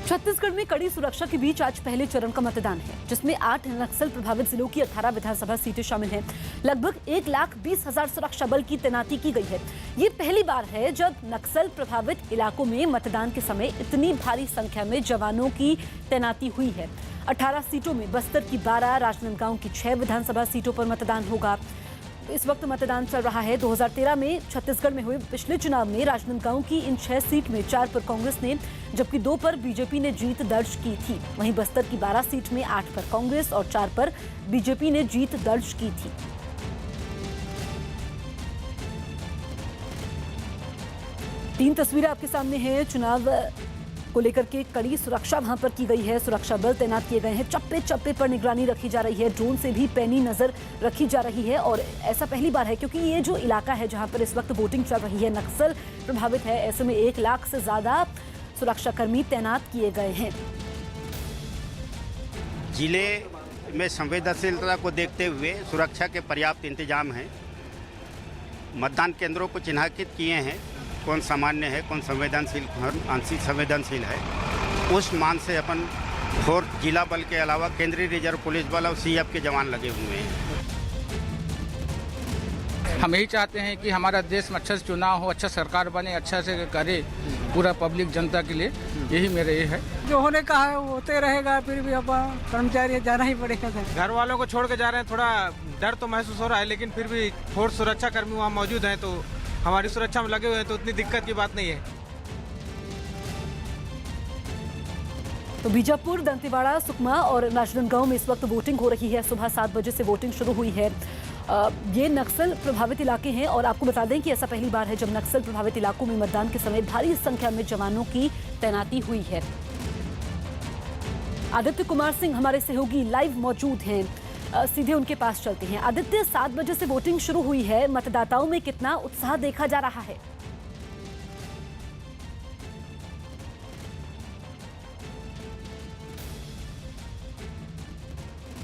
छत्तीसगढ़ में कड़ी सुरक्षा के बीच आज पहले चरण का मतदान है, जिसमें 8 नक्सल प्रभावित जिलों की 18 विधानसभा सीटें शामिल हैं। लगभग 1,20,000 सुरक्षा बल की तैनाती की गई है। ये पहली बार है जब नक्सल प्रभावित इलाकों में मतदान के समय इतनी भारी संख्या में जवानों की तैनाती हुई है। 18 सीटों में बस्तर की 12, राजनांदगांव की 6 विधानसभा सीटों पर मतदान होगा। इस वक्त मतदान चल रहा है। 2013 में छत्तीसगढ़ में हुए पिछले चुनाव में राजनांदगांव की इन 6 सीट में 4 पर कांग्रेस ने, जबकि 2 पर बीजेपी ने जीत दर्ज की थी। वहीं बस्तर की 12 सीट में 8 पर कांग्रेस और 4 पर बीजेपी ने जीत दर्ज की थी। तीन तस्वीरें आपके सामने हैं। चुनाव को लेकर के कड़ी सुरक्षा वहां पर की गई है। सुरक्षा बल तैनात किए गए हैं। चप्पे चप्पे पर निगरानी रखी जा रही है। ड्रोन से भी पैनी नजर रखी जा रही है और ऐसा पहली बार है क्योंकि ये जो इलाका है जहां पर इस वक्त वोटिंग चल रही है नक्सल प्रभावित है। ऐसे में 1 लाख से ज्यादा सुरक्षाकर्मी तैनात किए गए हैं। जिले में संवेदनशीलता को देखते हुए सुरक्षा के पर्याप्त इंतजाम हैं। मतदान केंद्रों को चिन्हित किए हैं, कौन सामान्य है, कौन संवेदनशील, कौन आंशिक संवेदनशील है। उस मान से अपन फोर्स जिला बल के अलावा केंद्रीय रिजर्व पुलिस बल और सीएफ के जवान लगे हुए हैं। हम यही चाहते हैं कि हमारा देश में अच्छा से चुनाव हो, अच्छा सरकार बने, अच्छा से करे पूरा पब्लिक जनता के लिए। यही मेरे ये है। जो होने का है वो होते रहेगा, फिर भी अब कर्मचारी जाना ही पड़ेगा। घर वालों को छोड़ के जा रहे हैं, थोड़ा डर तो महसूस हो रहा है, लेकिन फिर भी फोर्स सुरक्षा कर्मी वहाँ मौजूद हैं तो हमारी सुरक्षा में लगे हुए हैं, तो उतनी दिक्कत की बात नहीं है। तो बीजापुर, दंतेवाड़ा, सुकमा और राजनांदगांव में इस वक्त वोटिंग हो रही है। सुबह 7 बजे से वोटिंग शुरू हुई है। ये नक्सल प्रभावित इलाके हैं और आपको बता दें कि ऐसा पहली बार है जब नक्सल प्रभावित इलाकों में मतदान के समय भारी संख्या में जवानों की तैनाती हुई है। आदित्य कुमार सिंह हमारे सहयोगी लाइव मौजूद हैं। सीधे उनके पास चलते हैं। आदित्य, 7 बजे से वोटिंग शुरू हुई है। मतदाताओं में कितना उत्साह देखा जा रहा है?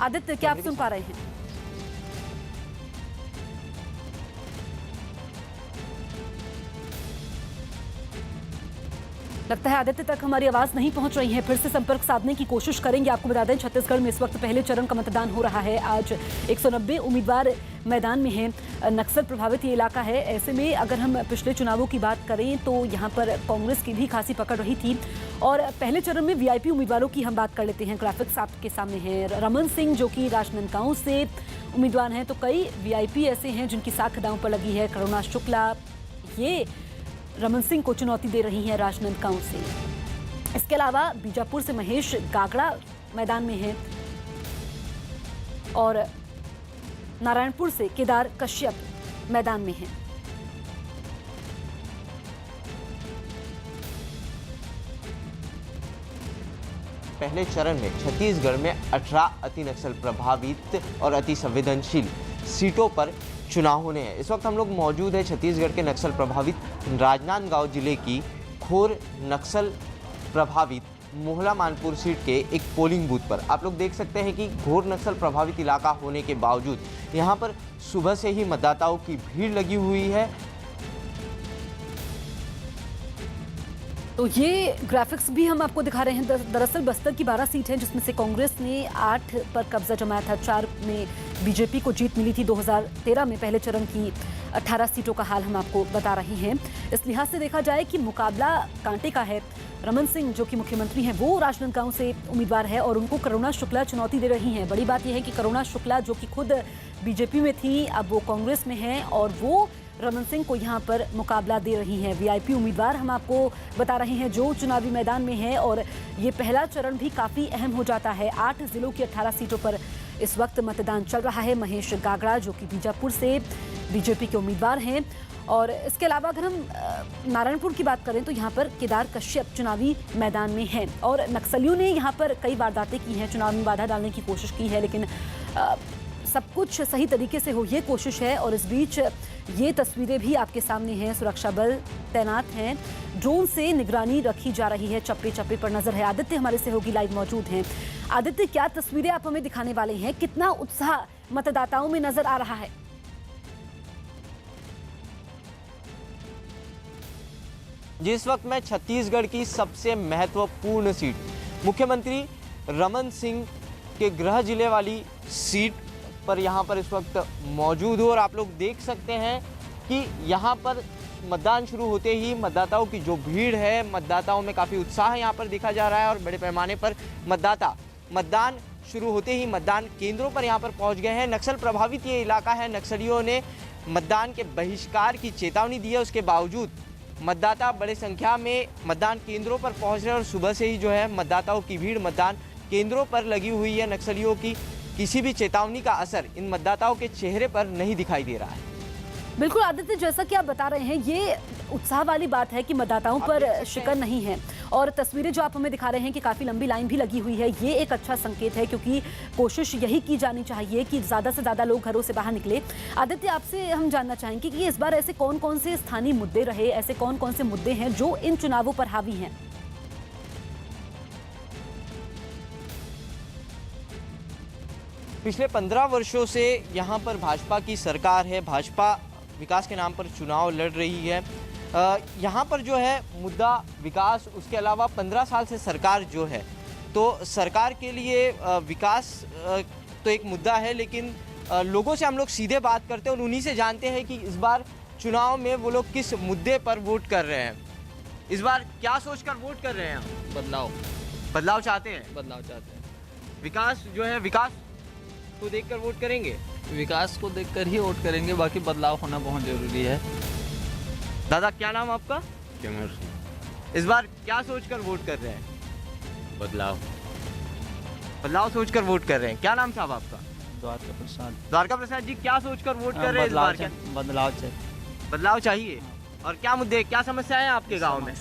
आदित्य, क्या आप सुन पा रहे हैं? लगता है आदित्य तक हमारी आवाज नहीं पहुंच रही है। फिर से संपर्क साधने की कोशिश करेंगे। आपको बता दें छत्तीसगढ़ में इस वक्त पहले चरण का मतदान हो रहा है। आज 190 उम्मीदवार मैदान में हैं। नक्सल प्रभावित ये इलाका है। ऐसे में अगर हम पिछले चुनावों की बात करें तो यहाँ पर कांग्रेस की भी खासी पकड़ रही थी। और पहले चरण में वीआईपी उम्मीदवारों की हम बात कर लेते हैं। ग्राफिक्स आपके सामने है। रमन सिंह जो कि राजनांदगांव से उम्मीदवार हैं, तो कई वीआईपी ऐसे हैं जिनकी साख दांव पर लगी है। करुणा शुक्ला ये रमन सिंह को चुनौती दे रही हैं राजनांदगांव से। इसके अलावा बीजापुर से महेश गागड़ा मैदान में हैं और नारायणपुर से केदार कश्यप मैदान में हैं। पहले चरण में छत्तीसगढ़ में 18 अति नक्सल प्रभावित और अति संवेदनशील सीटों पर चुनाव होने हैं। इस वक्त हम लोग मौजूद है छत्तीसगढ़ के नक्सल प्रभावित राजनांदगांव जिले की घोर नक्सल प्रभावित मोहला मानपुर सीट के एक पोलिंग बूथ पर। आप लोग देख सकते हैं कि घोर नक्सल प्रभावित इलाका होने के बावजूद यहाँ पर सुबह से ही मतदाताओं की भीड़ लगी हुई है। तो ये ग्राफिक्स भी हम आपको दिखा रहे हैं। दरअसल बस्तर की 12 सीट हैं जिसमें से कांग्रेस ने 8 पर कब्जा जमाया था। 4 में बीजेपी को जीत मिली थी। 2013 में पहले चरण की 18 सीटों का हाल हम आपको बता रहे हैं। इस लिहाज से देखा जाए कि मुकाबला कांटे का है। रमन सिंह जो कि मुख्यमंत्री हैं वो राजनांदगांव से उम्मीदवार है और उनको करुणा शुक्ला चुनौती दे रही हैं। बड़ी बात यह है कि करुणा शुक्ला जो कि खुद बीजेपी में थी अब वो कांग्रेस में हैं और वो रमन सिंह को यहाँ पर मुकाबला दे रही हैं। वीआईपी उम्मीदवार हम आपको बता रहे हैं जो चुनावी मैदान में है और ये पहला चरण भी काफ़ी अहम हो जाता है। 8 जिलों की 18 सीटों पर इस वक्त मतदान चल रहा है। महेश गागड़ा जो कि बीजापुर से बीजेपी के उम्मीदवार हैं और इसके अलावा अगर हम नारायणपुर की बात करें तो यहाँ पर केदार कश्यप चुनावी मैदान में हैं और नक्सलियों ने यहाँ पर कई वारदातें की हैं, चुनाव में बाधा डालने की कोशिश की है, लेकिन सब कुछ सही तरीके से हो ये कोशिश है। और इस बीच ये तस्वीरें भी आपके सामने हैं। सुरक्षा बल तैनात हैं, ड्रोन से निगरानी रखी जा रही है, चप्पे चप्पे पर नजर है। आदित्य हमारे सहयोगी लाइव मौजूद हैं। आदित्य, क्या तस्वीरें आप हमें दिखाने वाले हैं? कितना उत्साह मतदाताओं में नजर आ रहा है? जिस वक्त मैं छत्तीसगढ़ की सबसे महत्वपूर्ण सीट मुख्यमंत्री रमन सिंह के गृह जिले वाली सीट पर यहाँ पर इस वक्त मौजूद हूँ और आप लोग देख सकते हैं कि यहाँ पर मतदान शुरू होते ही मतदाताओं की जो भीड़ है, मतदाताओं में काफ़ी उत्साह यहाँ पर देखा जा रहा है और बड़े पैमाने पर मतदाता मतदान शुरू होते ही मतदान केंद्रों पर यहाँ पर पहुँच गए हैं। नक्सल प्रभावित ये इलाका है। नक्सलियों ने मतदान के बहिष्कार की चेतावनी दी है, उसके बावजूद मतदाता बड़े संख्या में मतदान केंद्रों पर पहुँच रहे हैं और सुबह से ही जो है मतदाताओं की भीड़ मतदान केंद्रों पर लगी हुई है। नक्सलियों की किसी भी चेतावनी का असर इन मतदाताओं के चेहरे पर नहीं दिखाई दे रहा है। बिल्कुल आदित्य, जैसा कि आप बता रहे हैं, ये उत्साह वाली बात है कि मतदाताओं पर शिकन नहीं है और तस्वीरें जो आप हमें दिखा रहे हैं कि काफ़ी लंबी लाइन भी लगी हुई है, ये एक अच्छा संकेत है क्योंकि कोशिश यही की जानी चाहिए कि ज़्यादा से ज़्यादा लोग घरों से बाहर निकले। आदित्य, आपसे हम जानना चाहेंगे कि इस बार ऐसे कौन कौन से स्थानीय मुद्दे रहे, ऐसे कौन कौन से मुद्दे हैं जो इन चुनावों पर हावी हैं? पिछले 15 वर्षों से यहाँ पर भाजपा की सरकार है। भाजपा विकास के नाम पर चुनाव लड़ रही है। यहाँ पर जो है मुद्दा विकास, उसके अलावा 15 साल से सरकार जो है, तो सरकार के लिए विकास तो एक मुद्दा है, लेकिन लोगों से हम लोग सीधे बात करते हैं और उन्हीं से जानते हैं कि इस बार चुनाव में वो लोग किस मुद्दे पर वोट कर रहे हैं। इस बार क्या सोचकर वोट कर रहे हैं? बदलाव चाहते हैं। बदलाव चाहते हैं। विकास जो है, विकास को देखकर वोट करेंगे। विकास को देखकर ही वोट करेंगे, बाकी बदलाव होना बहुत जरूरी है। दादा, क्या नाम आपका? इस बार क्या सोचकर वोट कर रहे हैं? बदलाव सोचकर वोट कर रहे हैं। क्या नाम साहब आपका? द्वारका प्रसाद जी, क्या सोचकर वोट कर रहे हैं इस बार? बदलाव चाहिए। बदलाव चाहिए। और क्या मुद्दे, क्या समस्या है आपके गांव में?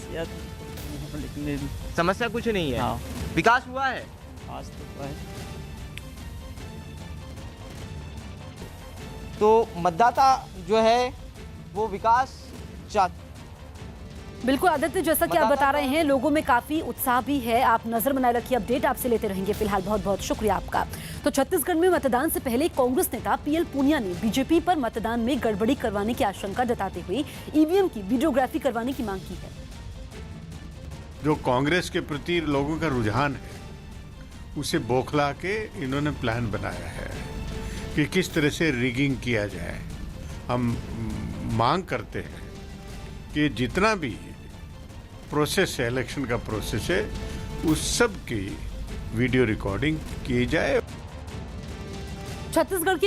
समस्या कुछ नहीं है। हाँ। विकास हुआ है? आज तो है। तो मतदाता जो है वो विकास चाहते। बिल्कुल आदित्य, जैसा कि आप बता रहे हैं, लोगों में काफी उत्साह भी है। आप नजर बनाए रखिए, अपडेट आपसे लेते रहेंगे। फिलहाल बहुत बहुत शुक्रिया आपका। तो छत्तीसगढ़ में मतदान से पहले कांग्रेस नेता पीएल पुनिया ने बीजेपी पर मतदान में गड़बड़ी करवाने की आशंका जताते हुए ईवीएम की वीडियोग्राफी करवाने की मांग की है। जो कांग्रेस के प्रति लोगों का रुझान है, उसे बौखला के इन्होंने प्लान बनाया है कि किस तरह से रिगिंग किया जाए। हम मांग करते हैं कि जितना भी प्रोसेस है, इलेक्शन का प्रोसेस है, उस सब की वीडियो रिकॉर्डिंग की जाए। छत्तीसगढ़ की